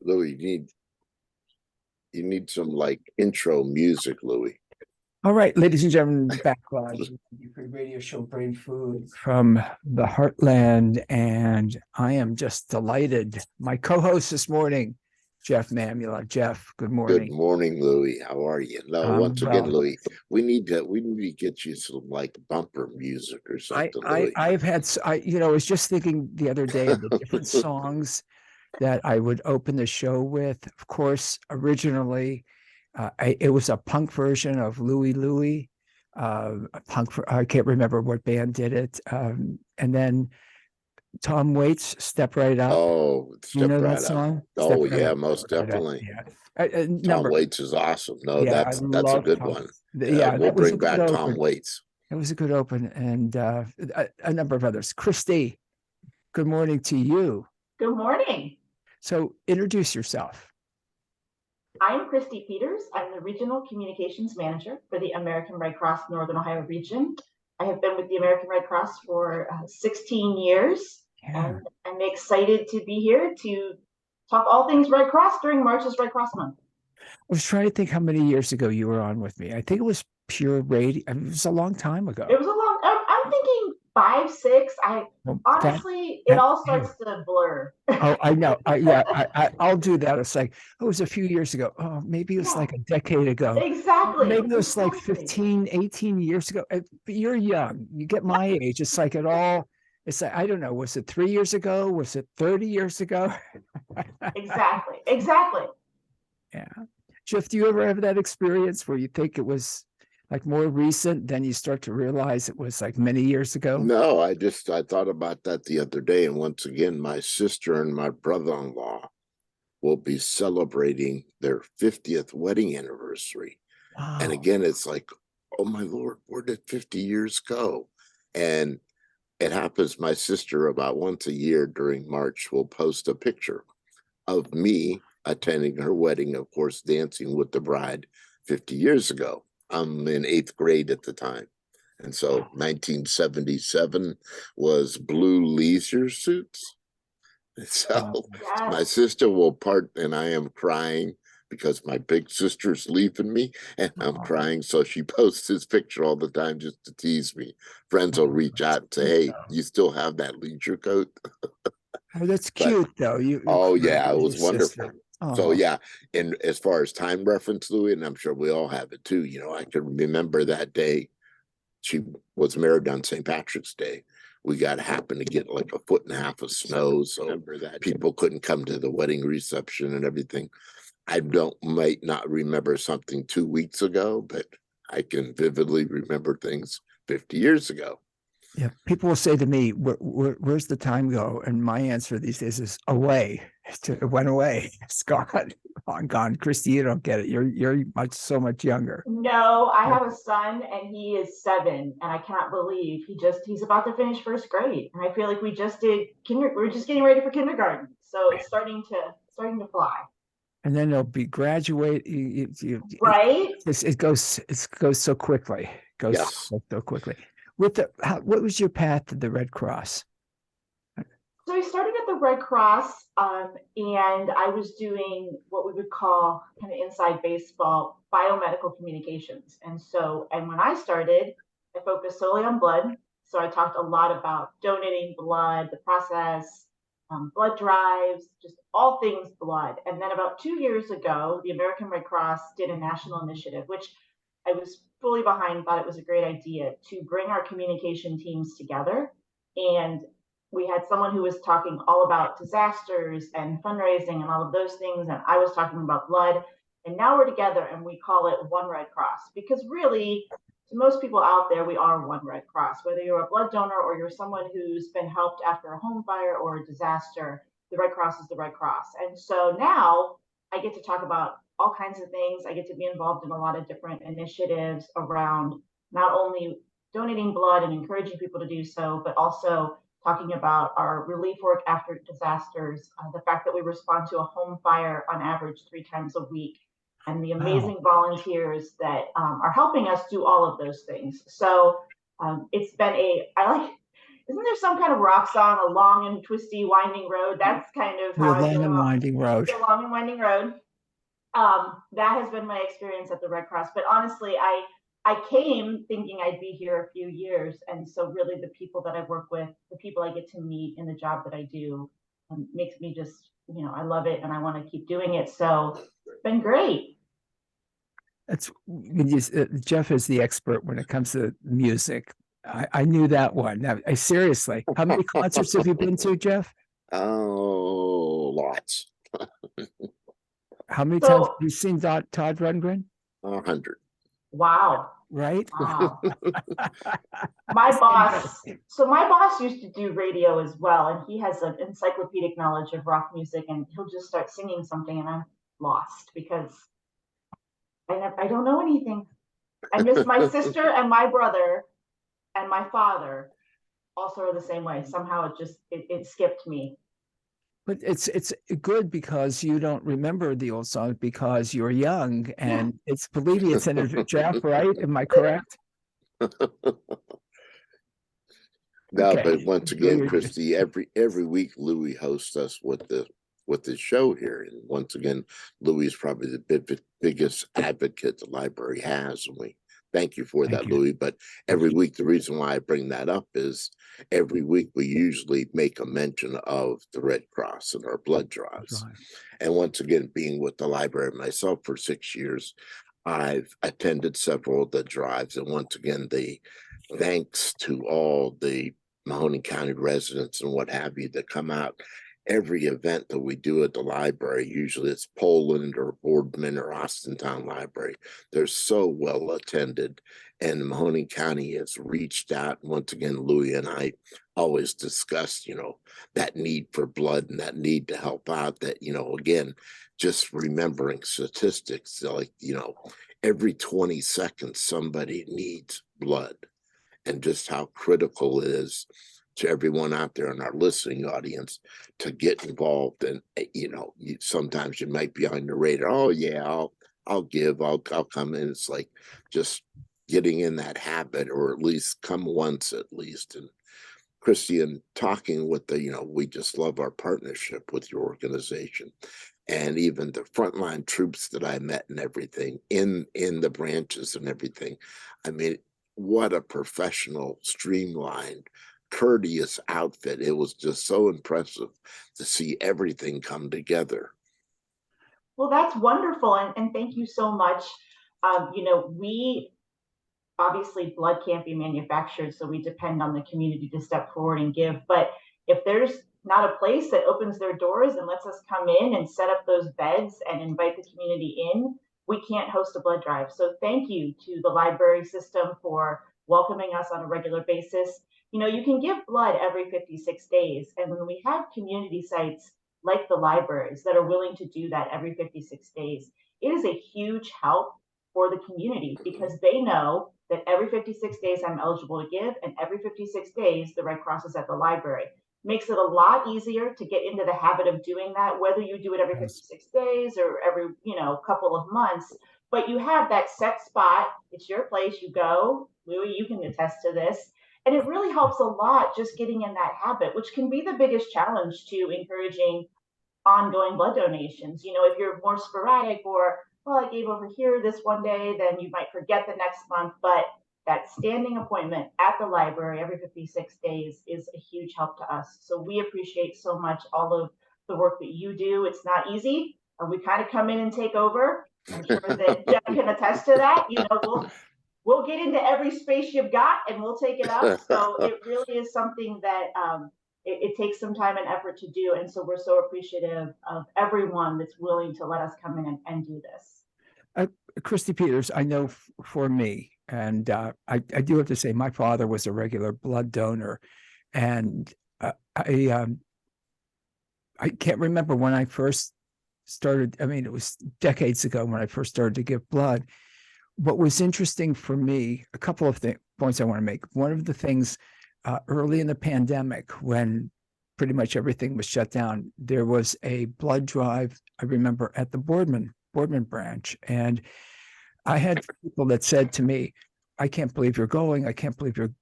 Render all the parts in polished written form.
Louis, you need some like intro music, Louis. All right, ladies and gentlemen, back on the radio show Brain Food from the Heartland. And I am just delighted. My co-host this morning, Jeff Mamula. Jeff, good Good morning. morning, Louis. How are you? No, once again, Well, Louis, we need to get you some like bumper music or something, Louis. I've had, I was just thinking the other day of the different songs that I would open the show with. Of course, originally, it was a punk version of Louie Louie. I can't remember what band did it. And then Tom Waits, "Step Right Up." Oh, You step know that right up. song? Step Oh Right yeah, Up. most Right up. definitely. Yeah. A Tom number. Waits is awesome. No, Yeah, I that's a love good Tom. one. Yeah, We'll that was a bring good back Tom open. Waits. It was a good open, and a number of others. Christy, good morning to you. Good morning. So introduce yourself. I'm Christy Peters. I'm the Regional Communications Manager for the American Red Cross Northern Ohio region. I have been with the American Red Cross for 16 years, Yeah. and I'm excited to be here to talk all things Red Cross during March's Red Cross Month. I was trying to think how many years ago you were on with me. I think it was Pure Radio. I mean, it was a long time It ago. was a long, I'm thinking 5, 6. I Well, honestly, it that all starts to blur. oh, I know. I'll do that. It's like, oh, it was a few years ago. Oh, maybe it was Yeah, like a decade ago. exactly. Maybe it was like 15, 18 years ago. But you're young. You get my age. It's like, I don't know. Was it 3 years ago? Was it 30 years ago? Exactly. Yeah. Jeff, do you ever have that experience where you think it was like more recent, then you start to realize it was like many years ago? No, I thought about that the other day, and once again, my sister and my brother-in-law will be celebrating their 50th wedding anniversary. And Wow. again, it's like, oh my Lord, where did 50 years go? And it happens, my sister about once a year during March will post a picture of me attending her wedding, of course, dancing with the bride 50 years ago. I'm in eighth grade at the time. And so 1977 was blue leisure suits. Wow. So my Yes. sister will part, and I am crying because my big sister's leaving me, and I'm Oh, crying. So she posts this picture all the time just to tease me. Friends will reach that's out and say, cute "Hey, though. you still have that leisure coat?" Oh, that's But cute though. You oh crying yeah, it with your was wonderful. sister. So Oh, yeah, and as far as time reference, Louis, and I'm sure we all have it too. I can remember that day she was married on St. Patrick's Day. We got happened to get like a foot and a half of snow, so people couldn't come to the wedding reception and everything. I don't might not remember something 2 weeks ago, but I can vividly remember things 50 years ago. yeah. People will say to me, where's the time go? And my answer these days is away. It went away. It's gone. Gone. Christy, you don't get it. You're so much younger. No, I have a son and he is 7, and I cannot believe he's about to finish first grade. And I feel like we just did we're just getting ready for kindergarten. So it's starting to fly. And then they'll be graduate. Right? It goes so quickly. It goes Yes. so quickly. What was your path to the Red Cross? So I started at the Red Cross, and I was doing what we would call kind of inside baseball biomedical communications. And when I started, I focused solely on blood. So I talked a lot about donating blood, the process, blood drives, just all things blood. And then about 2 years ago, the American Red Cross did a national initiative, which I was fully behind, thought it was a great idea to bring our communication teams together. And we had someone who was talking all about disasters and fundraising and all of those things, and I was talking about blood. And now we're together and we call it One Red Cross, because really, to most people out there, we are One Red Cross. Whether you're a blood donor or you're someone who's been helped after a home fire or a disaster, the Red Cross is the Red Cross. And so now I get to talk about all kinds of things. I get to be involved in a lot of different initiatives around not only donating blood and encouraging people to do so, but also talking about our relief work after disasters, the fact that we respond to a home fire on average 3 times a week, and the Wow. amazing volunteers that are helping us do all of those things. So it's been isn't there some kind of rock song, A Long and Twisty Winding Road? That's kind of The how I long feel and about winding road. The Long and Winding Road. That has been my experience at the Red Cross. But honestly, I came thinking I'd be here a few years. And so really the people that I work with, the people I get to meet in the job that I do, makes me just, I love it and I want to keep doing it. So it's been great. That's Jeff is the expert when it comes to music. I knew that one. Now, seriously, how many concerts have you been to, Jeff? Oh, lots. How many So- times have you seen Todd Rundgren? 100. Wow. Right? Wow. My boss used to do radio as well, and he has an encyclopedic knowledge of rock music, and he'll just start singing something, and I'm lost because I don't know anything. I miss my sister and my brother and my father also are the same way. Somehow it skipped me. But it's good because you don't remember the old songs because you're young, and believe me, it's in Jeff, right? Am I correct? No, Okay. but once again, Christy, every week Louis hosts us with the show here, and once again, Louis is probably the biggest advocate the library has, and we thank you for that, Louis. But every week, the reason why I bring that up is every week we usually make a mention of the Red Cross and our blood drives. And once again, being with the library myself for 6 years, I've attended several of the drives, and once again, the thanks to all the Mahoney County residents and what have you that come out. Every event that we do at the library, usually it's Poland or Boardman or Austintown Library, they're so well attended. And Mahoney County has reached out. Once again, Louis and I always discussed, that need for blood and that need to help out. That, again, just remembering statistics, like, every 20 seconds, somebody needs blood, and just how critical it is to everyone out there in our listening audience to get involved. And sometimes you might be on your radar. Oh yeah, I'll give, I'll come in. It's like just getting in that habit, or at least come once at least. And Christy, and talking with we just love our partnership with your organization, and even the frontline troops that I met and everything in the branches and everything. I mean, what a professional, streamlined, courteous outfit. It was just so impressive to see everything come together. Well, that's wonderful. And thank you so much. We obviously blood can't be manufactured, so we depend on the community to step forward and give. But if there's not a place that opens their doors and lets us come in and set up those beds and invite the community in, we can't host a blood drive. So thank you to the library system for welcoming us on a regular basis. You can give blood every 56 days. And when we have community sites like the libraries that are willing to do that every 56 days, it is a huge help for the community, because they know that every 56 days I'm eligible to give, and every 56 days the Red Cross is at the library. Makes it a lot easier to get into the habit of doing that, whether you do it every 56 days or every couple of months. But you have that set spot. It's your place. You go. Louis, you can attest to this. And it really helps a lot just getting in that habit, which can be the biggest challenge to encouraging ongoing blood donations. If you're more sporadic, or, well, I gave over here this one day, then you might forget the next month. But that standing appointment at the library every 56 days is a huge help to us. So we appreciate so much all of the work that you do. It's not easy. We kind of come in and take over. I'm sure that Jeff can attest to that. We'll get into every space you've got and we'll take it up. So it really is something that it takes some time and effort to do. And so we're so appreciative of everyone that's willing to let us come in and do this. Christy Peters, I know for me, and I do have to say, my father was a regular blood donor, and I can't remember when I first started. I mean, it was decades ago when I first started to give blood. What was interesting for me, a couple of points I want to make. One of the things early in the pandemic, when pretty much everything was shut down, there was a blood drive, I remember, at the Boardman branch. And I had people that said to me, I can't believe you're going. I can't believe you're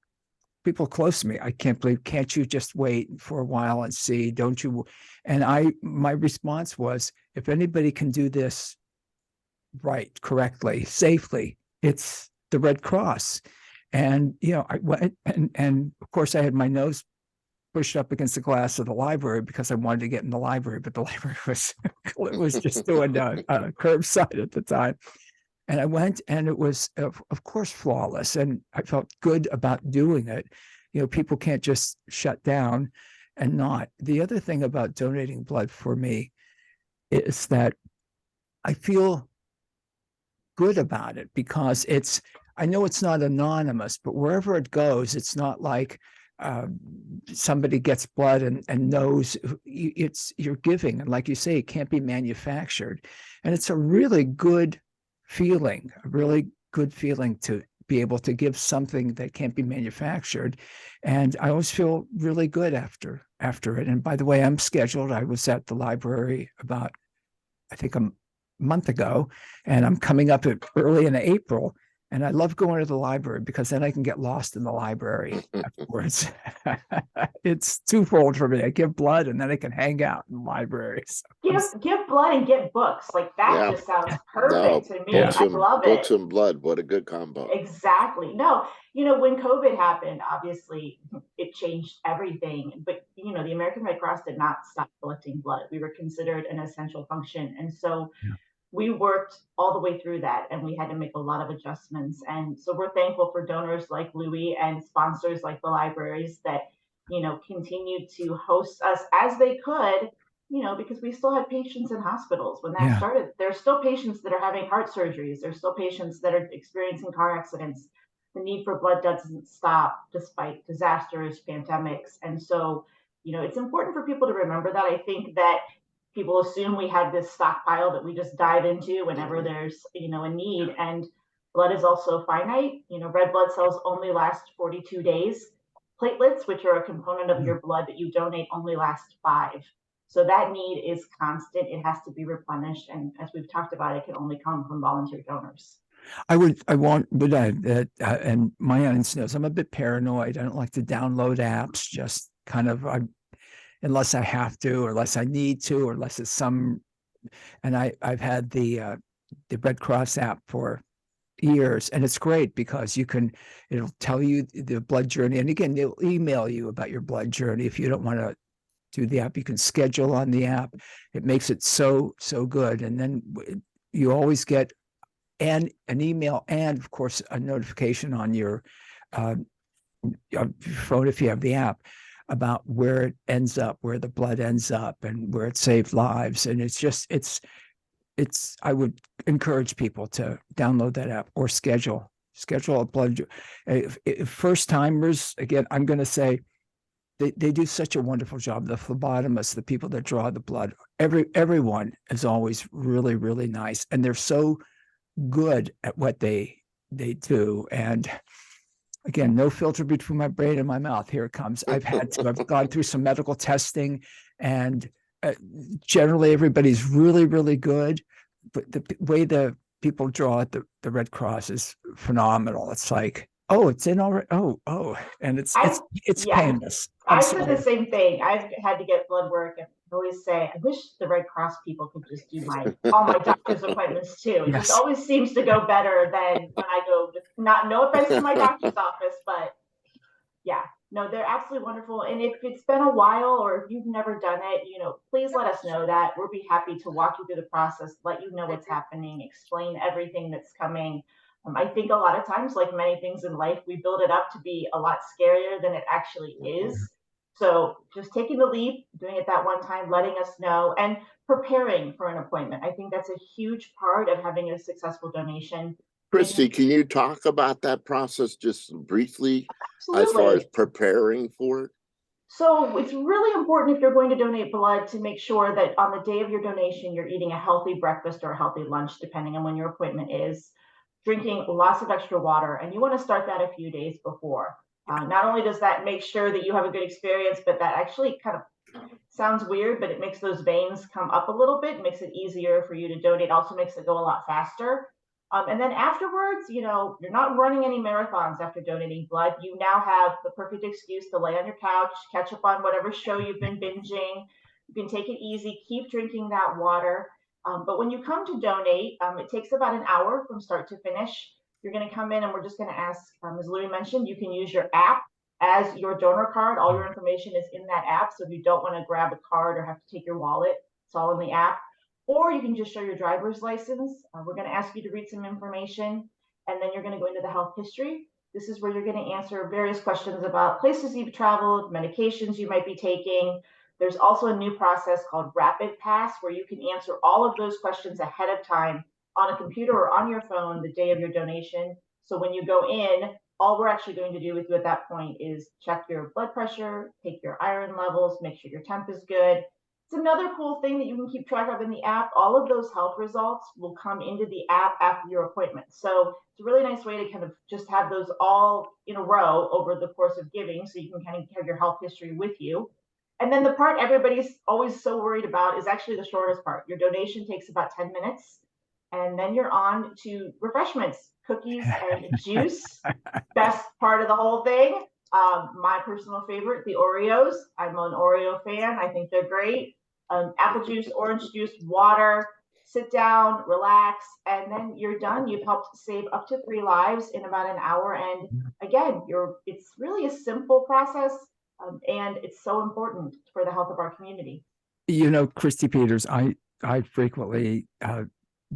people close to me, I can't believe, can't you just wait for a while and see? Don't you? And my response was, if anybody can do this right, correctly, safely, it's the Red Cross. And, I went and of course I had my nose pushed up against the glass of the library because I wanted to get in the library, but the library was just doing curbside at the time. And I went, and it was, of course, flawless. And I felt good about doing it. People can't just shut down and not. The other thing about donating blood for me is that I feel good about it because I know it's not anonymous, but wherever it goes, it's not like somebody gets blood and knows you're giving. And like you say, it can't be manufactured. And it's a really good feeling to be able to give something that can't be manufactured. And I always feel really good after it. And by the way, I'm scheduled. I was at the library about, I think, a month ago, and I'm coming up early in April. And I love going to the library because then I can get lost in the library afterwards. It's twofold for me. I give blood and then I can hang out in libraries. Give blood and get books. Like that just sounds perfect to me. I love it. Books and blood. What a good combo. Exactly. No, when COVID happened, obviously it changed everything. But the American Red Cross did not stop collecting blood. We were considered an essential function. And so we worked all the way through that, and we had to make a lot of adjustments. And so we're thankful for donors like Louis and sponsors like the libraries that, continued to host us as they could, because we still had patients in hospitals when that started. There's still patients that are having heart surgeries. There's still patients that are experiencing car accidents. The need for blood doesn't stop despite disasters, pandemics. And so, it's important for people to remember that. I think that people assume we have this stockpile that we just dive into whenever there's, a need. And blood is also finite. Red blood cells only last 42 days. Platelets, which are a component of your blood that you donate, only last 5. So that need is constant. It has to be replenished. And as we've talked about, it can only come from volunteer donors. And my audience knows I'm a bit paranoid. I don't like to download apps, just kind of, unless I have to, or unless I need to, or unless it's and I've had the Red Cross app for years, and it's great because it'll tell you the blood journey. And again, they'll email you about your blood journey. If you don't want to do the app, you can schedule on the app. It makes it so good. And then you always get an email and of course a notification on your phone if you have the app about where it ends up, where the blood ends up, and where it saved lives. And I would encourage people to download that app or schedule a blood. First timers, again, I'm going to say they do such a wonderful job. The phlebotomists, the people that draw the blood, everyone is always really, really nice. And they're so good at what they do. And again, no filter between my brain and my mouth. Here it comes. I've gone through some medical testing, and generally everybody's really, really good. But the way the people draw at the Red Cross is phenomenal. It's like, oh, it's in already. Oh, and it's painless. I said the same thing. I've had to get blood work, and I always say, I wish the Red Cross people could just do all my doctor's appointments too. It just always seems to go better than when I go. No offense to my doctor's office, but yeah, no, they're absolutely wonderful. And if it's been a while, or if you've never done it, please let us know that. We'll be happy to walk you through the process, let you know what's happening, explain everything that's coming. I think a lot of times, like many things in life, we build it up to be a lot scarier than it actually is. So just taking the leap, doing it that one time, letting us know, and preparing for an appointment. I think that's a huge part of having a successful donation. Christy, can you talk about that process just briefly? Absolutely. As far as preparing for it? So it's really important, if you're going to donate blood, to make sure that on the day of your donation, you're eating a healthy breakfast or a healthy lunch, depending on when your appointment is. Drinking lots of extra water, and you want to start that a few days before. Not only does that make sure that you have a good experience, but that actually kind of sounds weird, but it makes those veins come up a little bit, makes it easier for you to donate, also makes it go a lot faster. And then afterwards, you're not running any marathons after donating blood. You now have the perfect excuse to lay on your couch, catch up on whatever show you've been binging. You can take it easy, keep drinking that water. But when you come to donate, it takes about an hour from start to finish. You're going to come in and we're just going to ask, as Louis mentioned, you can use your app as your donor card. All your information is in that app. So if you don't want to grab a card or have to take your wallet, it's all in the app. Or you can just show your driver's license. We're going to ask you to read some information, and then you're going to go into the health history. This is where you're going to answer various questions about places you've traveled, medications you might be taking. There's also a new process called Rapid Pass, where you can answer all of those questions ahead of time on a computer or on your phone the day of your donation. So when you go in, all we're actually going to do with you at that point is check your blood pressure, take your iron levels, make sure your temp is good. It's another cool thing that you can keep track of in the app. All of those health results will come into the app after your appointment. So it's a really nice way to kind of just have those all in a row over the course of giving, so you can kind of have your health history with you. And then the part everybody's always so worried about is actually the shortest part. Your donation takes about 10 minutes, and then you're on to refreshments, cookies and juice. Best part of the whole thing. My personal favorite, the Oreos. I'm an Oreo fan. I think they're great. Apple juice, orange juice, water. Sit down, relax, and then you're done. You've helped save up to 3 lives in about an hour. And again, it's really a simple process, and it's so important for the health of our community. Christy Peters, I frequently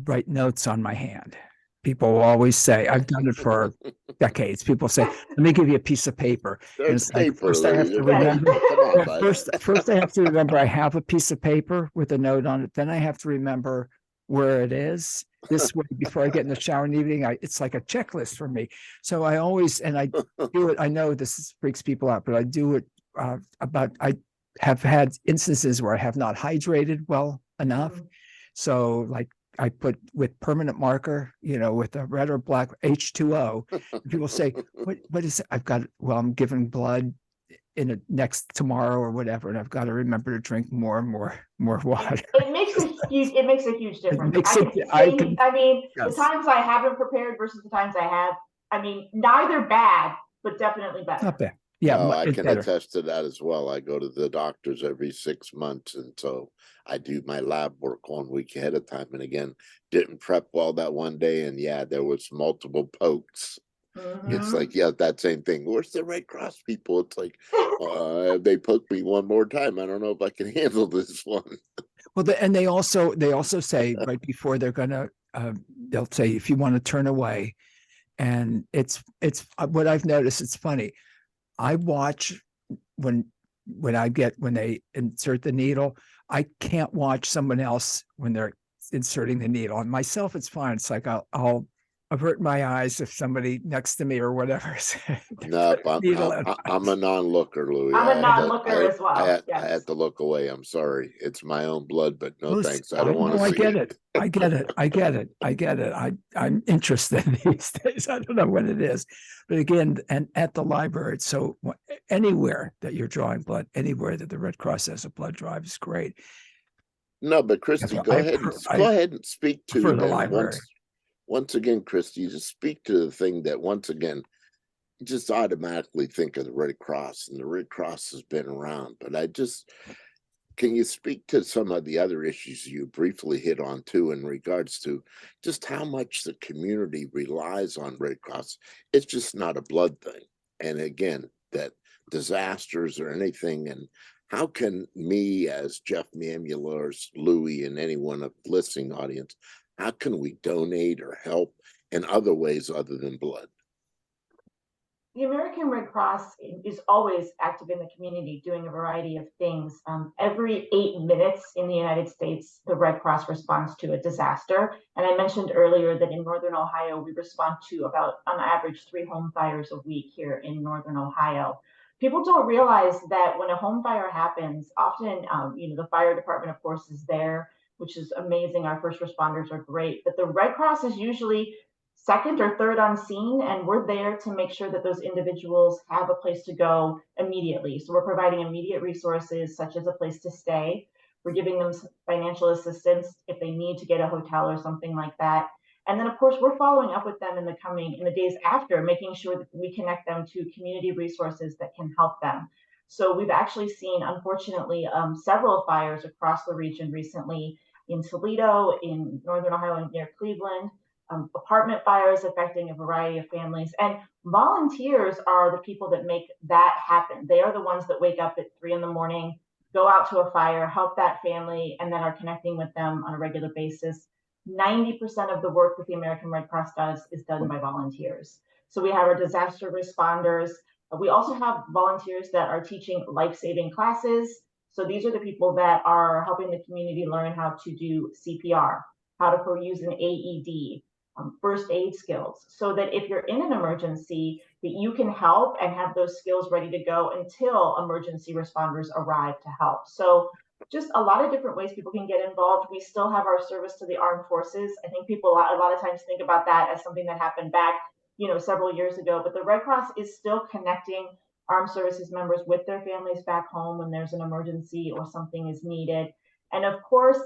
write notes on my hand. People will always say, I've done it for decades. People say, let me give you a piece of paper. And There's it's like, paper. first I have to remember, Come on, bud. first I have to remember I have a piece of paper with a note on it. Then I have to remember where it is. This way, before I get in the shower in the evening, it's like a checklist for me. So I always, and I do it. I know this freaks people out, but I do it I have had instances where I have not hydrated well enough. So like I put with permanent marker, with a red or black H2O. People say, what is it? I'm giving blood in tomorrow or whatever, and I've got to remember to drink more and more water. It makes a huge difference. Yes. The times I haven't prepared versus the times I have, neither bad, but definitely better. Not bad. Yeah, no, I can better. attest to that as well. I go to the doctors every 6 months, and so I do my lab work 1 week ahead of time. And again, didn't prep well that one day, and there was multiple pokes. It's like, that same thing. Where's the Red Cross people? It's like, they poked me one more time. I don't know if I can handle this one. Well, and they also say right before they're gonna, they'll say if you want to turn away, and it's what I've noticed. It's funny. I watch when they insert the needle. I can't watch someone else when they're inserting the needle. On myself, it's fine. It's like I'll avert my eyes if somebody next to me or whatever. Nope, I'm a non-looker, Louis. I'm a non-looker as well. I had to look away. I'm sorry. It's my own blood, but no thanks. I don't want to see it. I get it. I'm interested these days. I don't know what it is. But again, and at the library, so anywhere that you're drawing blood, anywhere that the Red Cross has a blood drive is great. No, but Christy, go ahead and speak to the library. Once again, Christy, just speak to the thing that once again, just automatically think of the Red Cross, and the Red Cross has been around. But can you speak to some of the other issues you briefly hit on too, in regards to just how much the community relies on Red Cross? It's just not a blood thing. And again, that disasters or anything, and how can me as Jeff Mamula or Louis and anyone of the listening audience, how can we donate or help in other ways other than blood? The American Red Cross is always active in the community doing a variety of things. Every 8 minutes in the United States, the Red Cross responds to a disaster. And I mentioned earlier that in Northern Ohio, we respond to about, on average, 3 home fires a week here in Northern Ohio. People don't realize that when a home fire happens, often, the fire department, of course, is there, which is amazing. Our first responders are great, but the Red Cross is usually second or third on scene, and we're there to make sure that those individuals have a place to go immediately. So we're providing immediate resources, such as a place to stay. We're giving them financial assistance if they need to get a hotel or something like that. And then of course, we're following up with them in the days after, making sure that we connect them to community resources that can help them. So we've actually seen, unfortunately, several fires across the region recently in Toledo, in Northern Ohio, and near Cleveland, apartment fires affecting a variety of families. And volunteers are the people that make that happen. They are the ones that wake up at 3 a.m, go out to a fire, help that family, and then are connecting with them on a regular basis. 90% of the work that the American Red Cross does is done by volunteers. So we have our disaster responders. We also have volunteers that are teaching life-saving classes. So these are the people that are helping the community learn how to do CPR, how to use an AED, first aid skills, so that if you're in an emergency, that you can help and have those skills ready to go until emergency responders arrive to help. So just a lot of different ways people can get involved. We still have our service to the armed forces. I think people a lot of times think about that as something that happened back, several years ago, but the Red Cross is still connecting armed services members with their families back home when there's an emergency or something is needed. And of course,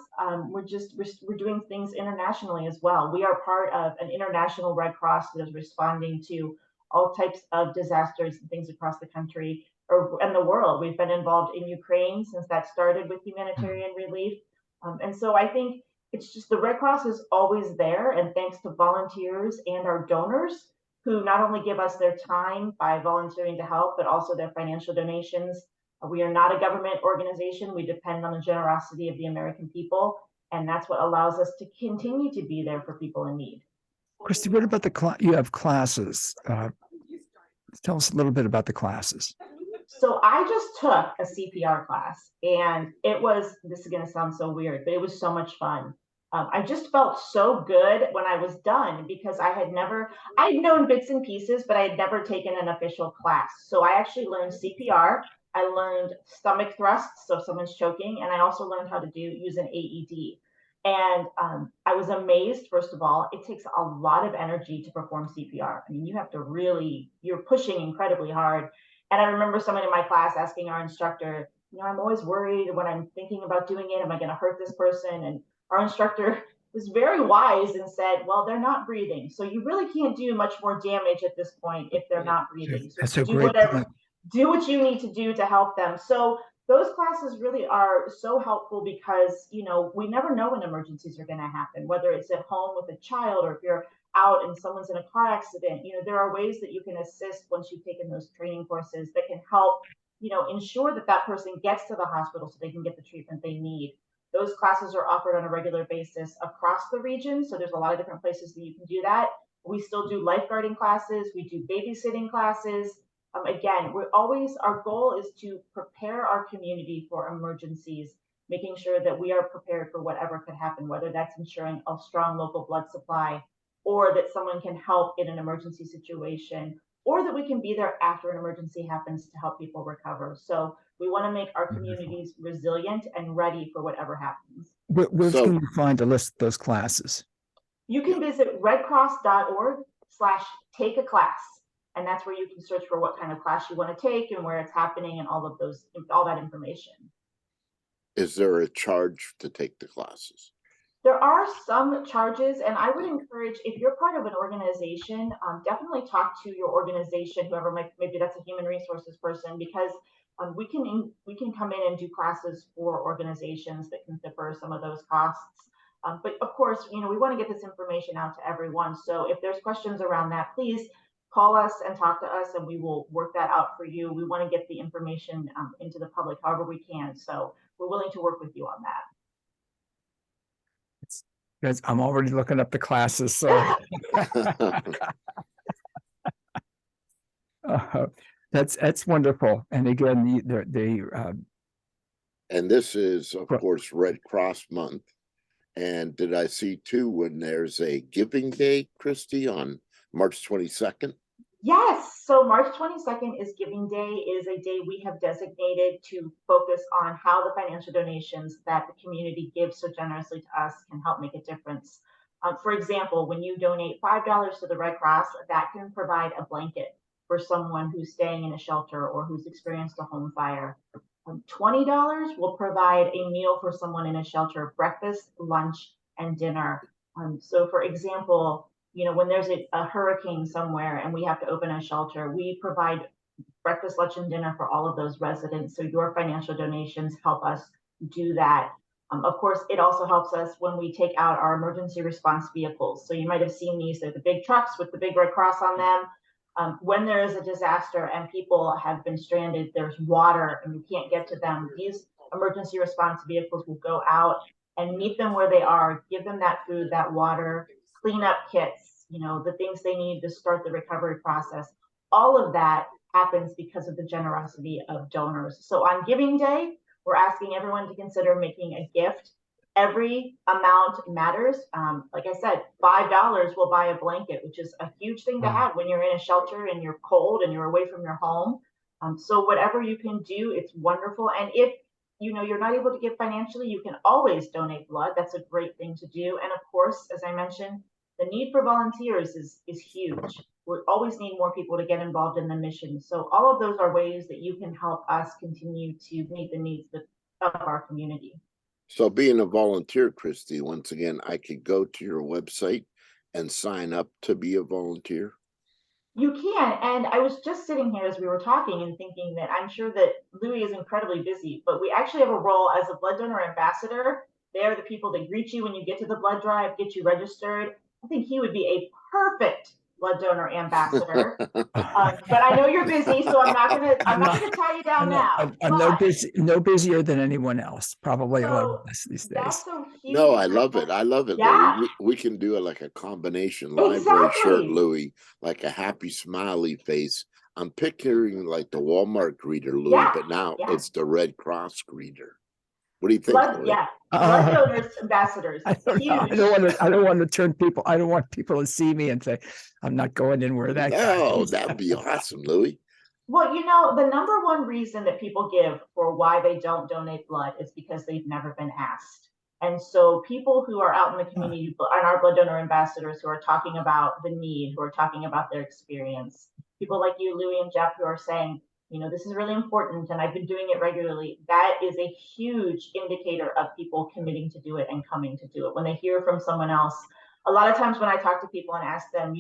we're doing things internationally as well. We are part of an international Red Cross that is responding to all types of disasters and things across the country and the world. We've been involved in Ukraine since that started with humanitarian relief. And so I think it's just the Red Cross is always there. And thanks to volunteers and our donors who not only give us their time by volunteering to help, but also their financial donations. We are not a government organization. We depend on the generosity of the American people. And that's what allows us to continue to be there for people in need. Christy, what about you have classes? Tell us a little bit about the classes. So I just took a CPR class, and this is going to sound so weird, but it was so much fun. I just felt so good when I was done because I'd known bits and pieces, but I had never taken an official class. So I actually learned CPR. I learned stomach thrusts, so if someone's choking, and I also learned how to use an AED. And I was amazed, first of all, it takes a lot of energy to perform CPR. I mean, you have to you're pushing incredibly hard. And I remember someone in my class asking our instructor, I'm always worried when I'm thinking about doing it, am I going to hurt this person? And our instructor was very wise and said, well, they're not breathing. So you really can't do much more damage at this point if they're not breathing. So that's a great point. Do what you need to do to help them. So those classes really are so helpful because, we never know when emergencies are going to happen, whether it's at home with a child or if you're out and someone's in a car accident. There are ways that you can assist once you've taken those training courses that can help, ensure that that person gets to the hospital so they can get the treatment they need. Those classes are offered on a regular basis across the region. So there's a lot of different places that you can do that. We still do lifeguarding classes. We do babysitting classes. Again, our goal is to prepare our community for emergencies, making sure that we are prepared for whatever could happen, whether that's ensuring a strong local blood supply or that someone can help in an emergency situation, or that we can be there after an emergency happens to help people recover. So we want to make our communities resilient and ready for whatever happens. Where can you find a list of those classes? You can visit redcross.org/take a class. And that's where you can search for what kind of class you want to take and where it's happening and all that information. Is there a charge to take the classes? There are some charges, and I would encourage, if you're part of an organization, definitely talk to your organization, whoever maybe that's a human resources person, because we can come in and do classes for organizations that can defer some of those costs. But of course, we want to get this information out to everyone. So if there's questions around that, please call us and talk to us, and we will work that out for you. We want to get the information into the public however we can. So we're willing to work with you on that. Guys, I'm already looking up the classes. So that's wonderful. And again, and this is, of course, Red Cross Month. And did I see too when there's a Giving Day, Christy, on March 22nd? Yes. So March 22nd is Giving Day. It is a day we have designated to focus on how the financial donations that the community gives so generously to us can help make a difference. For example, when you donate $5 to the Red Cross, that can provide a blanket for someone who's staying in a shelter or who's experienced a home fire. $20 will provide a meal for someone in a shelter, breakfast, lunch, and dinner. So for example, when there's a hurricane somewhere and we have to open a shelter, we provide breakfast, lunch, and dinner for all of those residents. So your financial donations help us do that. Of course, it also helps us when we take out our emergency response vehicles. So you might have seen these, they're the big trucks with the big Red Cross on them. When there is a disaster and people have been stranded, there's water and you can't get to them, these emergency response vehicles will go out and meet them where they are, give them that food, that water, clean up kits, the things they need to start the recovery process. All of that happens because of the generosity of donors. So on Giving Day, we're asking everyone to consider making a gift. Every amount matters. Like I said, $5 will buy a blanket, which is a huge thing to have when you're in a shelter and you're cold and you're away from your home. So whatever you can do, it's wonderful. And if you're not able to give financially, you can always donate blood. That's a great thing to do. And of course, as I mentioned, the need for volunteers is huge. We always need more people to get involved in the mission. So all of those are ways that you can help us continue to meet the needs of our community. So being a volunteer, Christy, once again, I could go to your website and sign up to be a volunteer. You can. And I was just sitting here as we were talking and thinking that I'm sure that Louis is incredibly busy, but we actually have a role as a blood donor ambassador. They are the people that greet you when you get to the blood drive, get you registered. I think he would be a perfect blood donor ambassador. But I know you're busy, so I'm not gonna tie you down now. I'm no busier than anyone else. Probably a lot of us these days. That's so huge. No, I love it. I love it, Yeah. Louis. We can do it like a combination library shirt, Louis, like a happy smiley face. I'm picturing like the Walmart greeter, Louis, but now it's the Red Cross greeter. What do you think? Blood donors ambassadors. I don't want to turn people. I don't want people to see me and say, I'm not going in where that guy is. That'd be awesome, Louis. Well, the number one reason that people give for why they don't donate blood is because they've never been asked. And so people who are out in the community and our blood donor ambassadors who are talking about the need, who are talking about their experience, people like you, Louis and Jeff, who are saying, this is really important and I've been doing it regularly. That is a huge indicator of people committing to do it and coming to do it. When they hear from someone else, a lot of times when I talk to people and ask them,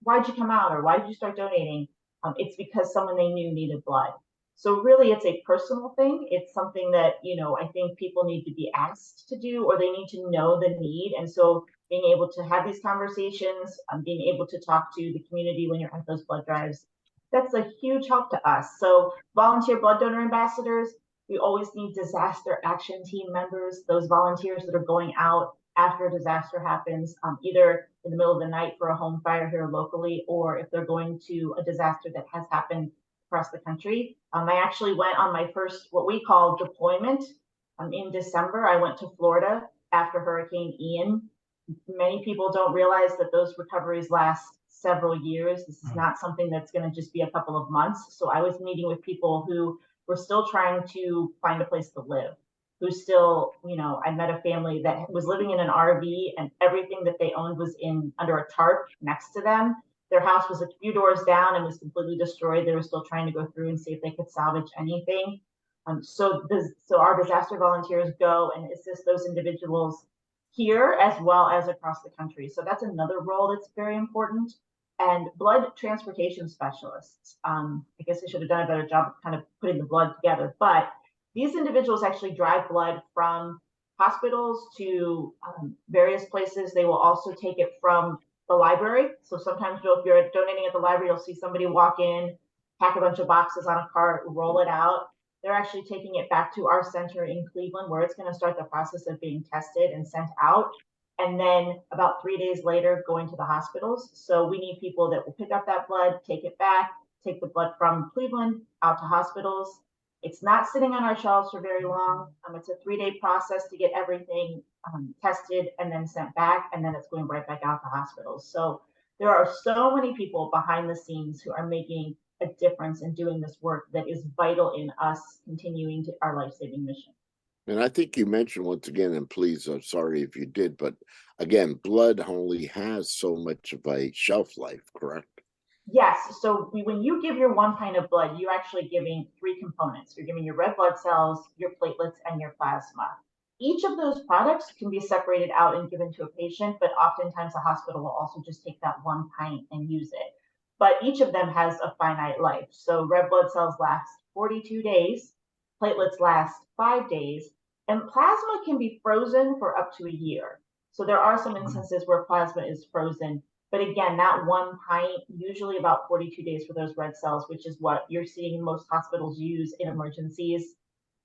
why'd you come out or why did you start donating? It's because someone they knew needed blood. So really it's a personal thing. It's something that, I think people need to be asked to do, or they need to know the need. And so being able to have these conversations, being able to talk to the community when you're at those blood drives, that's a huge help to us. So volunteer blood donor ambassadors, we always need disaster action team members, those volunteers that are going out after a disaster happens, either in the middle of the night for a home fire here locally, or if they're going to a disaster that has happened across the country. I actually went on my first, what we call deployment in December. I went to Florida after Hurricane Ian. Many people don't realize that those recoveries last several years. This is not something that's going to just be a couple of months. So I was meeting with people who were still trying to find a place to live, who still, I met a family that was living in an RV and everything that they owned was under a tarp next to them. Their house was a few doors down and was completely destroyed. They were still trying to go through and see if they could salvage anything. So our disaster volunteers go and assist those individuals here as well as across the country. So that's another role that's very important. And blood transportation specialists. I guess I should have done a better job of kind of putting the blood together, but these individuals actually drive blood from hospitals to various places. They will also take it from the library. So sometimes if you're donating at the library, you'll see somebody walk in, pack a bunch of boxes on a cart, roll it out. They're actually taking it back to our center in Cleveland, where it's going to start the process of being tested and sent out. And then about 3 days later, going to the hospitals. So we need people that will pick up that blood, take it back, take the blood from Cleveland out to hospitals. It's not sitting on our shelves for very long. It's a 3-day process to get everything tested and then sent back, and then it's going right back out to hospitals. So there are so many people behind the scenes who are making a difference in doing this work that is vital in us continuing to our life-saving mission. And I think you mentioned once again, and please, I'm sorry if you did, but again, blood only has so much of a shelf life, correct? Yes. So when you give your 1 pint of blood, you're actually giving 3 components. You're giving your red blood cells, your platelets, and your plasma. Each of those products can be separated out and given to a patient, but oftentimes the hospital will also just take that one pint and use it. But each of them has a finite life. So red blood cells last 42 days, platelets last 5 days, and plasma can be frozen for up to a year. So there are some instances where plasma is frozen. But again, that one pint, usually about 42 days for those red cells, which is what you're seeing most hospitals use in emergencies.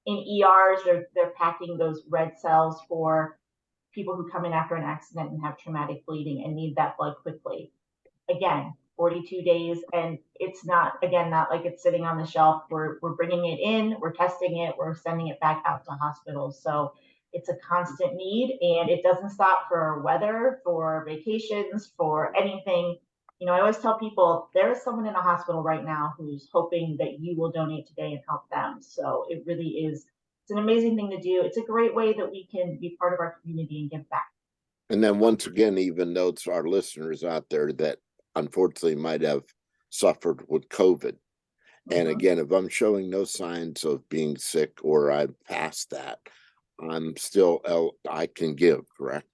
In ERs, they're packing those red cells for people who come in after an accident and have traumatic bleeding and need that blood quickly. Again, 42 days, and it's not, again, not like it's sitting on the shelf. We're bringing it in, we're testing it, we're sending it back out to hospitals. So it's a constant need, and it doesn't stop for weather, for vacations, for anything. You know, I always tell people there is someone in a hospital right now who's hoping that you will donate today and help them. So it really is, it's an amazing thing to do. It's a great way that we can be part of our community and give back. And then once again, even though it's our listeners out there that unfortunately might have suffered with COVID. And again, if I'm showing no signs of being sick or I've passed that, I'm still, I can give, correct?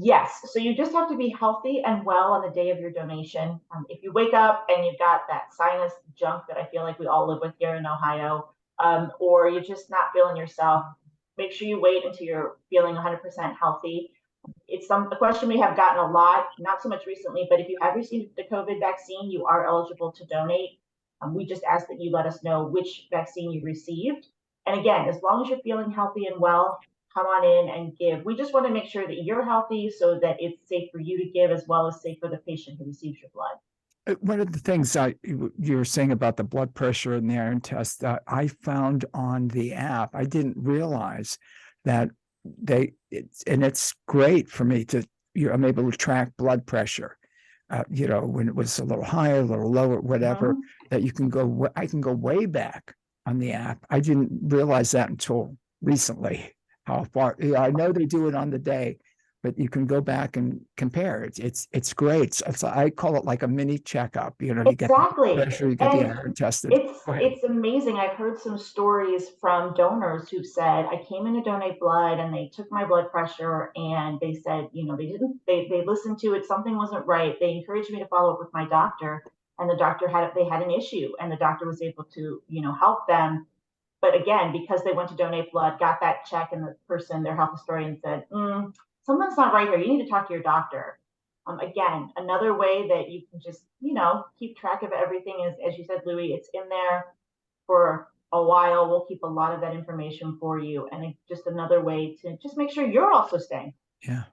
Yes. So you just have to be healthy and well on the day of your donation. If you wake up and you've got that sinus junk that I feel like we all live with here in Ohio, or you're just not feeling yourself, make sure you wait until you're feeling 100% healthy. It's a question we have gotten a lot, not so much recently, but if you have received the COVID vaccine, you are eligible to donate. We just ask that you let us know which vaccine you received. And again, as long as you're feeling healthy and well, come on in and give. We just want to make sure that you're healthy so that it's safe for you to give as well as safe for the patient who receives your blood. One of the things you were saying about the blood pressure and the iron test, I found on the app, I didn't realize that it's great for me to, I'm able to track blood pressure. When it was a little higher, a little lower, whatever, that I can go way back on the app. I didn't realize that until recently, how far. I know they do it on the day, but you can go back and compare. It's great. I call it like a mini checkup. You get the Exactly. pressure, you get the iron tested. It's amazing. I've heard some stories from donors who've said, I came in to donate blood and they took my blood pressure and they said, they listened to it, something wasn't right. They encouraged me to follow up with my doctor, and the doctor had an issue, and the doctor was able to, help them. But again, because they went to donate blood, got that check, and the person, their health historian, said, something's not right here. You need to talk to your doctor. Again, another way that you can just, keep track of everything is, as you said, Louis, it's in there for a while. We'll keep a lot of that information for you. And it's just another way to just make sure you're also staying. Yeah.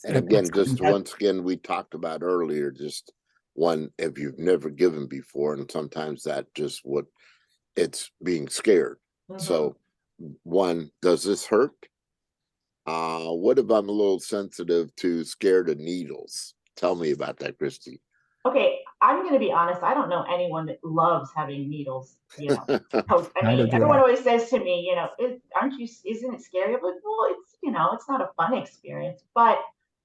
And again, once again, we talked about earlier, just one, if you've never given before, and sometimes that just it's being scared. So one, does this hurt? What if I'm a little sensitive to scared of needles? Tell me about that, Christy. Okay, I'm going to be honest. I don't know anyone that loves having needles, poked. I mean, everyone always says to me, isn't it scary? I'm like, well, it's not a fun experience, but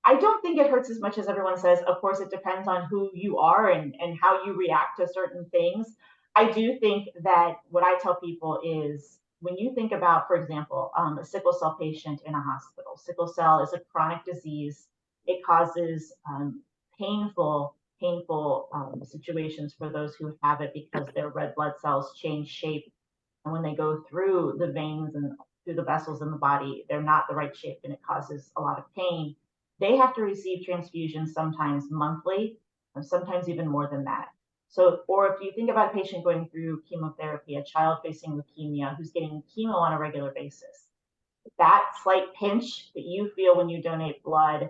I don't think it hurts as much as everyone says. Of course, it depends on who you are and how you react to certain things. I do think that what I tell people is, when you think about, for example, a sickle cell patient in a hospital, sickle cell is a chronic disease. It causes painful situations for those who have it because their red blood cells change shape. And when they go through the veins and through the vessels in the body, they're not the right shape and it causes a lot of pain. They have to receive transfusions sometimes monthly, and sometimes even more than that. So, or if you think about a patient going through chemotherapy, a child facing leukemia who's getting chemo on a regular basis, that slight pinch that you feel when you donate blood,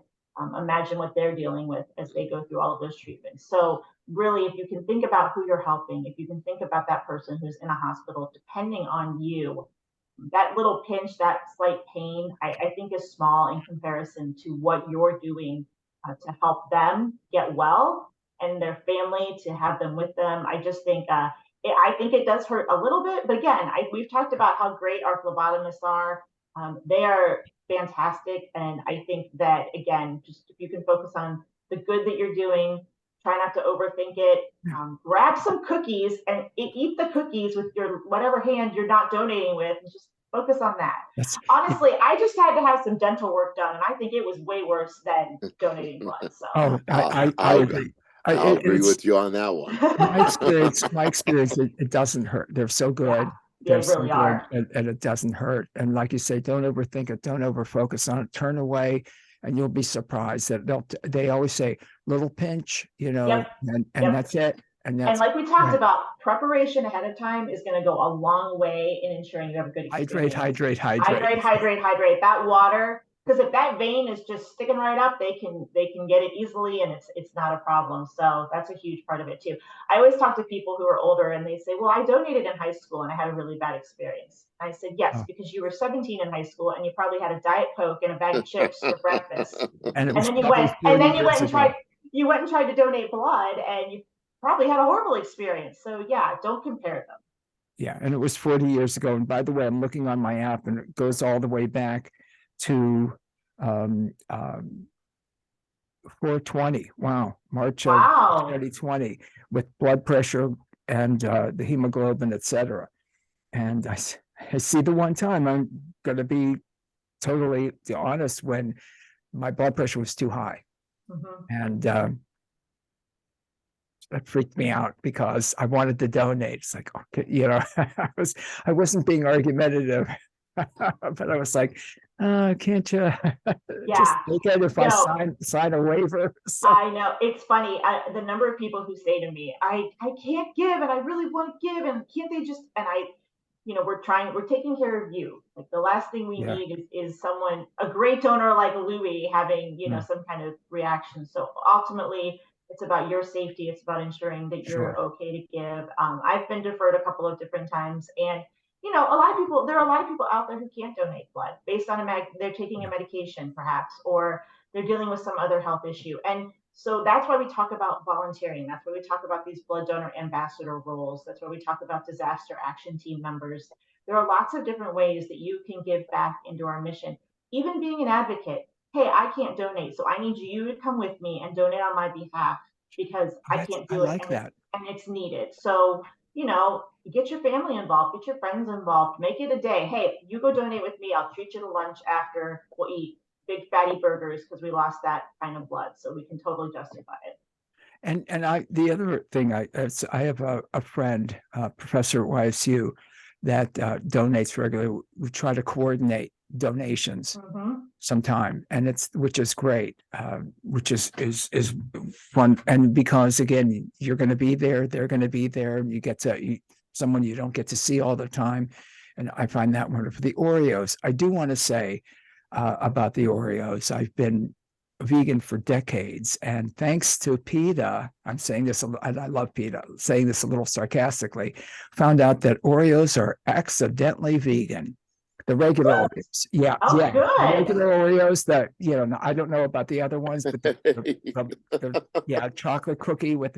imagine what they're dealing with as they go through all of those treatments. So really, if you can think about who you're helping, if you can think about that person who's in a hospital, depending on you, that little pinch, that slight pain, I think is small in comparison to what you're doing to help them get well and their family, to have them with them. I just think I think it does hurt a little bit, but again, we've talked about how great our phlebotomists are. They are fantastic, and I think that, again, just if you can focus on the good that you're doing, try not to overthink it. Grab some cookies and eat the cookies with your whatever hand you're not donating with, and just Focus on that. That's, Honestly, I just had to have some dental work done, and I think it was way worse than donating blood. So, oh, I I'll agree. I'll agree It's with you on that one. my experience, it doesn't hurt. They're so good. they They're so really good, are. and it doesn't hurt. And like you say, don't overthink it. Don't overfocus on it. Turn away, and you'll be surprised that they always say little pinch, Yep. and Yep. that's it. And And that's like we talked right. about, preparation ahead of time is going to go a long way in ensuring you have a good experience. Hydrate. Hydrate. That water, because if that vein is just sticking right up, they can get it easily, and it's not a problem. So that's a huge part of it too. I always talk to people who are older, and they say, "Well, I donated in high school, and I had a really bad experience." I said, "Yes, Oh. because you were 17 in high school, and you probably had a Diet Coke and a bag of chips for breakfast, And it and was then you probably went 40 years ago. and tried to donate blood, and you probably had a horrible experience." So yeah, don't compare them. Yeah, and it was 40 years ago. And by the way, I'm looking on my app, and it goes all the way back to 420. Wow, March of Wow. 2020, with blood pressure and the hemoglobin, etc. And I see the one time I'm going to be totally honest, when my blood pressure was too high, and that freaked me out because I wanted to donate. It's like, okay, I wasn't being argumentative, but I was like, can't you just take it if I sign a waiver? So, I know, it's funny. The number of people who say to me, I can't give, and I really want to give, and can't they just, and we're taking care of you. Like, the last thing we need is someone, a great donor like Louis, having, some kind of reaction. So ultimately, it's about your safety. It's about ensuring that you're okay to give. I've been deferred a couple of different times, and there are a lot of people out there who can't donate blood based on they're taking a medication perhaps, or they're dealing with some other health issue. And so that's why we talk about volunteering. That's why we talk about these blood donor ambassador roles. That's why we talk about disaster action team members. There are lots of different ways that you can give back into our mission. Even being an advocate. Hey, I can't donate, so I need you to come with me and donate on my behalf, because I can't do it, like that. and it's needed. So, get your family involved, get your friends involved, make it a day. Hey, you go donate with me. I'll treat you to lunch after. We'll eat big fatty burgers because we lost that kind of blood. So we can totally justify it. And the other thing, I have a friend, professor at YSU, that donates regularly. We try to coordinate donations sometime, and which is great, which is fun. And because again, you're going to be there, they're going to be there, and you get to someone you don't get to see all the time, and I find that wonderful. The Oreos, I do want to say about the Oreos, I've been vegan for decades, and thanks to PETA, I'm saying this, and I love PETA, saying this a little sarcastically, found out that Oreos are accidentally vegan. The regular Oreos, good. The regular Oreos that I don't know about the other ones, but the chocolate cookie with,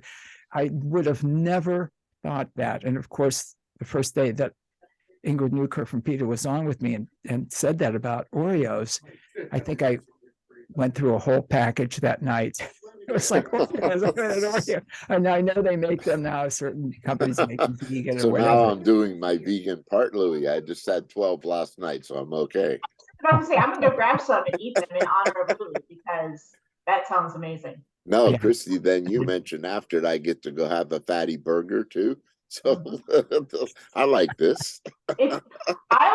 I would have never thought that. And of course, the first day that Ingrid Newkirk from PETA was on with me and said that about Oreos, I think I went through a whole package that night. It was like, and I know they make them now. Certain companies make them vegan so or whatever. now I'm doing my vegan part, Louis. I just had 12 last night, so I'm okay. I was about to say, I'm gonna go grab some and eat them in honor of Louis, because that sounds amazing. No, Christy, then you mentioned after it, I get to go have a fatty burger too. So I like this. I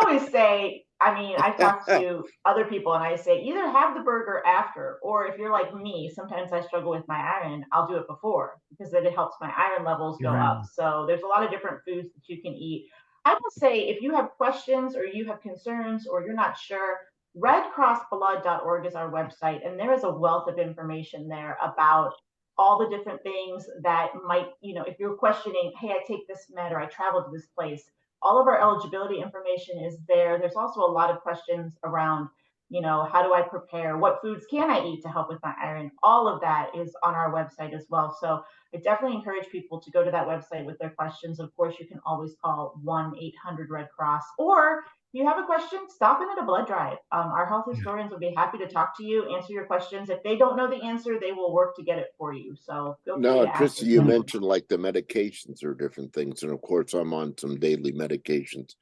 always say, I talk to other people and I say, either have the burger after, or if you're like me, sometimes I struggle with my iron, I'll do it before, because then it helps my iron levels go up. So there's a lot of different foods that you can eat. I will say, if you have questions or you have concerns or you're not sure, redcrossblood.org is our website, and there is a wealth of information there about all the different things that might, if you're questioning, hey, I take this med, or I travel to this place, all of our eligibility information is there. There's also a lot of questions around, how do I prepare? What foods can I eat to help with my iron? All of that is on our website as well. So I definitely encourage people to go to that website with their questions. Of course, you can always call 1-800-RED-CROSS, or if you have a question, stop in at a blood drive. Our health historians will be happy to talk to you, answer your questions. If they don't know the answer, they will work to get it for you. So feel free to ask. Christy, you mentioned like the medications or different things. And of course, I'm on some daily medications.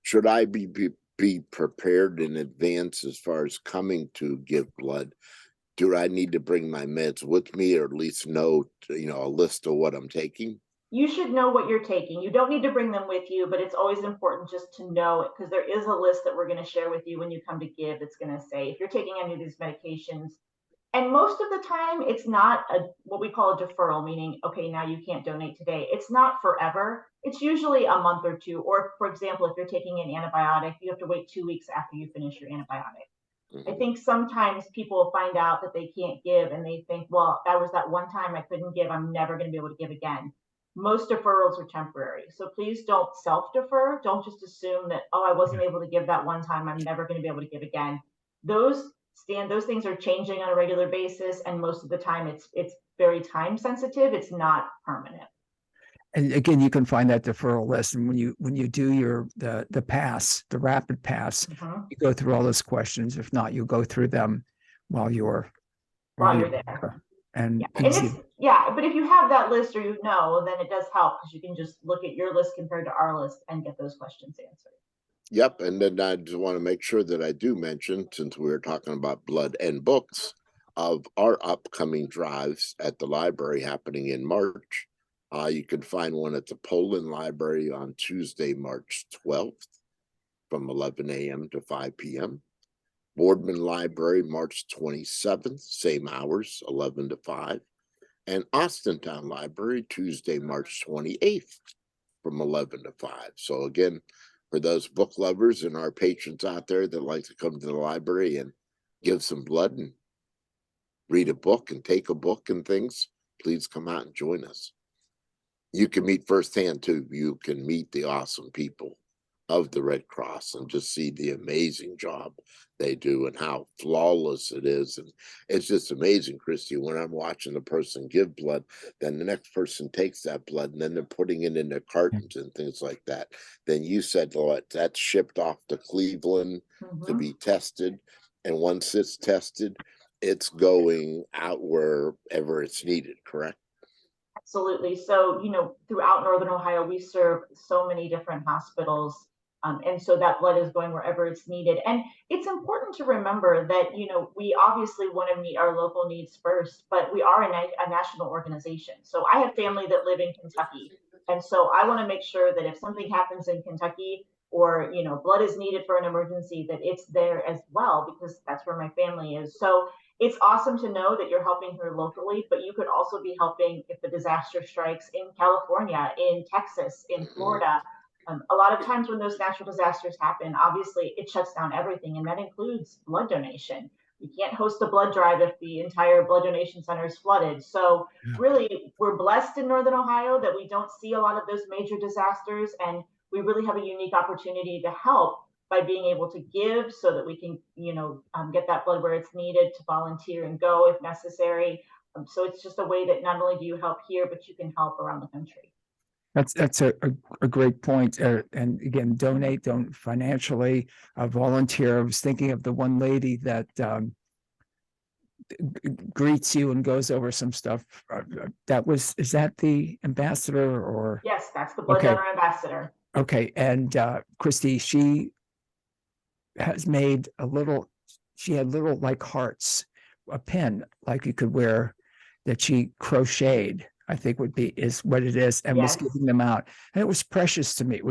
Should I be be prepared in advance as far as coming to give blood? Do I need to bring my meds with me, or at least know, a list of what I'm taking? You should know what you're taking. You don't need to bring them with you, but it's always important just to know it, because there is a list that we're going to share with you when you come to give. It's going to say if you're taking any of these medications. And most of the time, it's not what we call a deferral, meaning, okay, now you can't donate today. It's not forever. It's usually a month or two. Or, for example, if you're taking an antibiotic, you have to wait 2 weeks after you finish your antibiotic. I think sometimes people find out that they can't give and they think, well, that was that one time I couldn't give. I'm never going to be able to give again. Most deferrals are temporary. So please don't self-defer. Don't just assume that, oh, I wasn't able to give that one time, I'm never going to be able to give again. Those things are changing on a regular basis, and most of the time it's very time sensitive. It's not permanent. And again, you can find that deferral list. And when you do the rapid pass, you go through all those questions. If not, you go through them while you're there. And but if you have that list, or then it does help, because you can just look at your list compared to our list and get those questions answered. Yep. And then I just want to make sure that I do mention, since we were talking about blood and books, of our upcoming drives at the library happening in March. You can find one at the Poland Library on Tuesday, March 12th from 11 a.m. to 5 p.m. Boardman Library, March 27th, same hours, 11 to 5. And Austintown Library, Tuesday, March 28th from 11 to 5. So again, for those book lovers and our patrons out there that like to come to the library and give some blood and read a book and take a book and things, please come out and join us. You can meet firsthand too. You can meet the awesome people of the Red Cross and just see the amazing job they do and how flawless it is. And it's just amazing, Christy, when I'm watching the person give blood, then the next person takes that blood and then they're putting it in their cartons and things like that. Then you said, Lord, that's shipped off to Cleveland to be tested. And once it's tested, it's going out wherever it's needed, correct? Absolutely. So, throughout Northern Ohio, we serve so many different hospitals. And so that blood is going wherever it's needed. And it's important to remember that, we obviously want to meet our local needs first, but we are a national organization. So I have family that live in Kentucky. And so I want to make sure that if something happens in Kentucky, or, blood is needed for an emergency, that it's there as well, because that's where my family is. So it's awesome to know that you're helping here locally, but you could also be helping if the disaster strikes in California, in Texas, in Florida. A lot of times when those natural disasters happen, obviously it shuts down everything, and that includes blood donation. You can't host a blood drive if the entire blood donation center is flooded. So really, we're blessed in Northern Ohio that we don't see a lot of those major disasters, and we really have a unique opportunity to help by being able to give, so that we can, get that blood where it's needed, to volunteer and go if necessary. So it's just a way that not only do you help here, but you can help around the country. That's a great point. And again, don't financially, volunteer. I was thinking of the one lady that greets you and goes over some stuff. Is that the ambassador, or? Yes, that's the blood donor ambassador. Okay. And Christy, she has made she had little like hearts, a pin like you could wear, that she crocheted, I think is what it is, and was giving them out. And it was precious to me.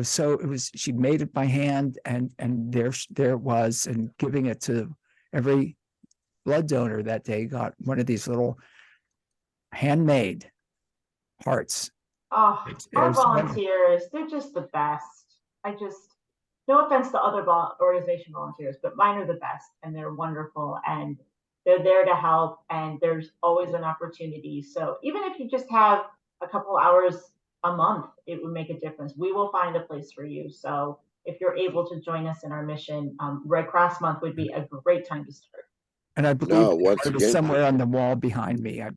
She made it by hand, and there it was, and giving it to every blood donor that day got one of these little handmade hearts. Oh, our volunteers, they're just the best. No offense to other organization volunteers, but mine are the best, and they're wonderful, and they're there to help, and there's always an opportunity. So even if you just have a couple hours a month, it would make a difference. We will find a place for you. So if you're able to join us in our mission, Red Cross Month would be a great time to start. And I believe it was somewhere on the wall behind me. I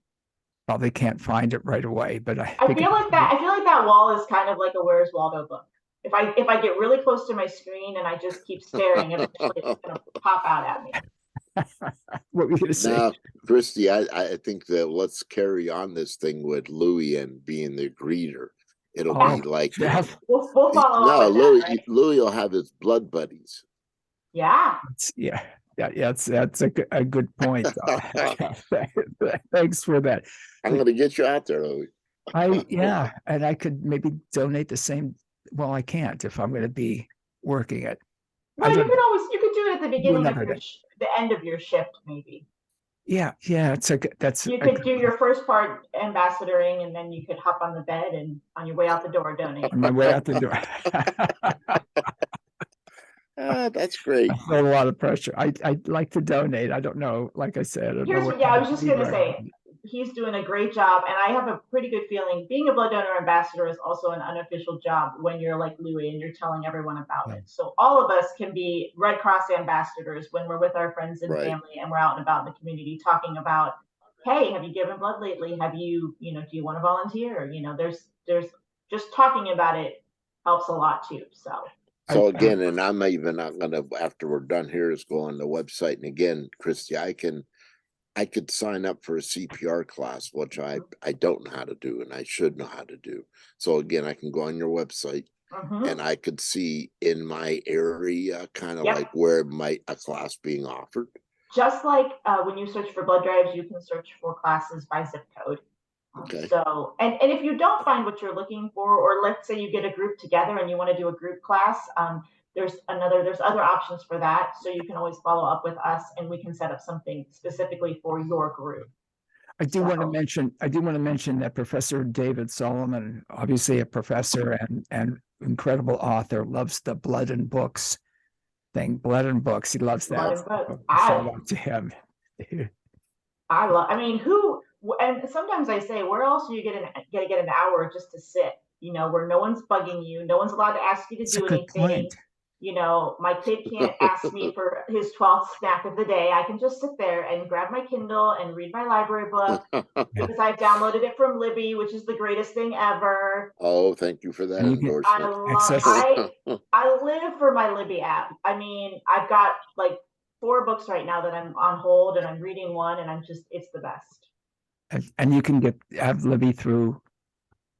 probably can't find it right away, but I feel like that wall is kind of like a Where's Waldo book. If I get really close to my screen and I just keep staring, eventually it's going to pop out at me. What were you going to say? Now, Christy, I think that let's carry on this thing with Louis and being the greeter. It'll be like we'll follow. No, Louis will have his blood buddies. Yeah. Yeah. Yeah, that's a good point. Thanks for that. I'm going to get you out there, Louis. Yeah, and I could maybe donate the same. Well, I can't if I'm going to be working it. Well, you could do it at the Do beginning of another your, day. the end of your shift, maybe. Yeah, that's You a could do your first part ambassadoring, and then you could hop on the bed and on your way out the door donate. on my way out the door. That's great. I feel a lot of pressure. I'd like to donate. I don't know. Like I said, I don't know what Yeah, I kind was of just food gonna say, recommend. he's doing a great job, and I have a pretty good feeling being a blood donor ambassador is also an unofficial job when you're like Louis and you're telling everyone about it. So all of us can be Red Cross ambassadors when we're with our friends and Right. family and we're out and about in the community talking about, hey, have you given blood lately? Have you, do you want to volunteer? There's just talking about it helps a lot too. So again, and I'm even not gonna, after we're done here, is go on the website. And again, Christy, I could sign up for a CPR class, which I don't know how to do, and I should know how to do. So again, I can go on your website and I could see in my area kind of like where might a class being offered. Just like when you search for blood drives, you can search for classes by zip code. Okay. So, and if you don't find what you're looking for, or let's say you get a group together and you want to do a group class, there's other options for that. So you can always follow up with us and we can set up something specifically for your group. I do want to mention that Professor David Solomon, obviously a professor and incredible author, loves the blood and books thing. Blood and books. He loves that. Shout out to him. And sometimes I say, where else are you gonna get an hour just to sit? Where no one's bugging you, no one's allowed to ask you to do anything. Point. My kid can't ask me for his 12th snack of the day. I can just sit there and grab my Kindle and read my library book because I've downloaded it from Libby, which is the greatest thing ever. Oh, thank you for that endorsement. I live for my Libby app. I mean, I've got like 4 books right now that I'm on hold and I'm reading one and it's the best. And you can have Libby through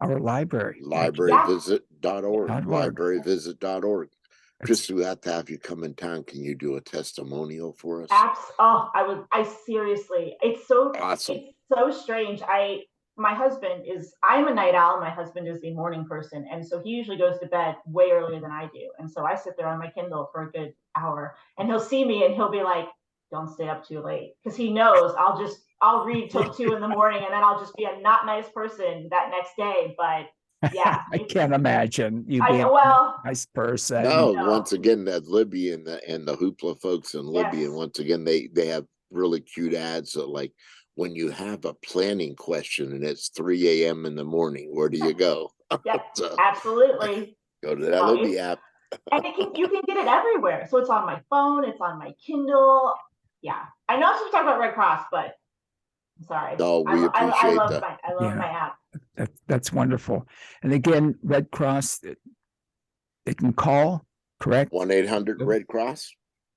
our library. Libraryvisit.org. Libraryvisit.org. Christy, we have to have you come in town. Can you do a testimonial for us? I seriously, it's so awesome. It's so strange. I'm a night owl. My husband is a morning person. And so he usually goes to bed way earlier than I do. And so I sit there on my Kindle for a good hour and he'll see me and he'll be like, don't stay up too late. Cause he knows I'll read till 2 a.m. and then I'll just be a not nice person that next day. But yeah, I can't imagine you being a nice person. No, once again, that Libby and the Hoopla folks in Libby, and once again, they have really cute ads that like when you have a planning question and it's 3 a.m. in the morning, where do you go? Yeah, absolutely. Go to that Libby app. And you can get it everywhere. So it's on my phone, it's on my Kindle. Yeah, I know I'm supposed to talk about Red Cross, but I'm sorry. No, we appreciate that. I love my app. That's wonderful. And again, Red Cross, they can call, correct? 1-800 Red Cross.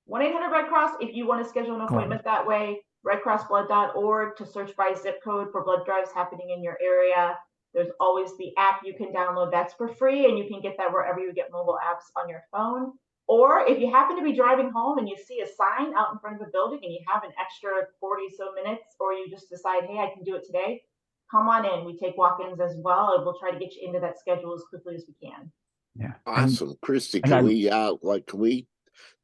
1-800 Red Cross. If you want to schedule an appointment that way, redcrossblood.org to search by zip code for blood drives happening in your area. There's always the app you can download that's for free, and you can get that wherever you get mobile apps on your phone. Or if you happen to be driving home and you see a sign out in front of a building and you have an extra 40 so minutes, or you just decide, hey, I can do it today, come on in. We take walk-ins as well, and we'll try to get you into that schedule as quickly as we can. Yeah. Awesome. Christy, can we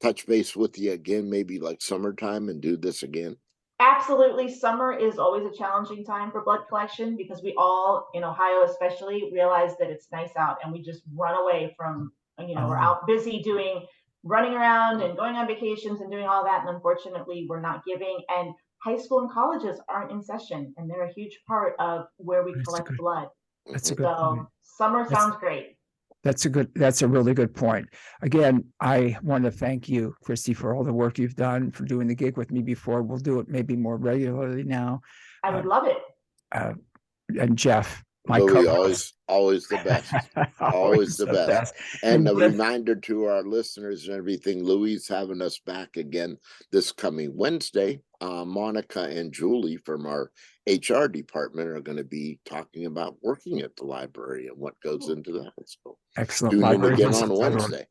touch base with you again, maybe like summertime, and do this again? Absolutely. Summer is always a challenging time for blood collection because we all, in Ohio especially, realize that it's nice out and we just run away from, we're out busy running around and going on vacations and doing all that. And unfortunately, we're not giving. And high school and colleges aren't in session, and they're a huge part of where we collect blood. That's a good point. Summer sounds great. That's a really good point. Again, I want to thank you, Christy, for all the work you've done, for doing the gig with me before. We'll do it maybe more regularly now. I would love it. And Jeff, my co-host, always the best. always the best. And a reminder to our listeners and everything, Louis having us back again this coming Wednesday. Monica and Julie from our HR department are going to be talking about working at the library and what goes into that. So excellent. tune in again on Wednesday.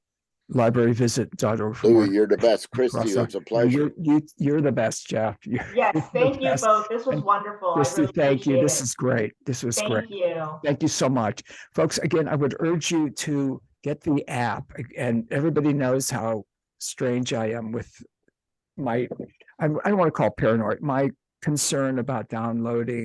libraryvisit.org for Louis, more. you're the best. Christy, Cross out. it's a pleasure. You're the best, Jeff. You're Yes, the thank you best. both. This was And wonderful. I Christy, really thank you. appreciate This it. is great. This was great. Thank you. Thank you so much. Folks, again, I would urge you to get the app. And everybody knows how strange I am with my, I don't want to call it paranoid, my concern about downloading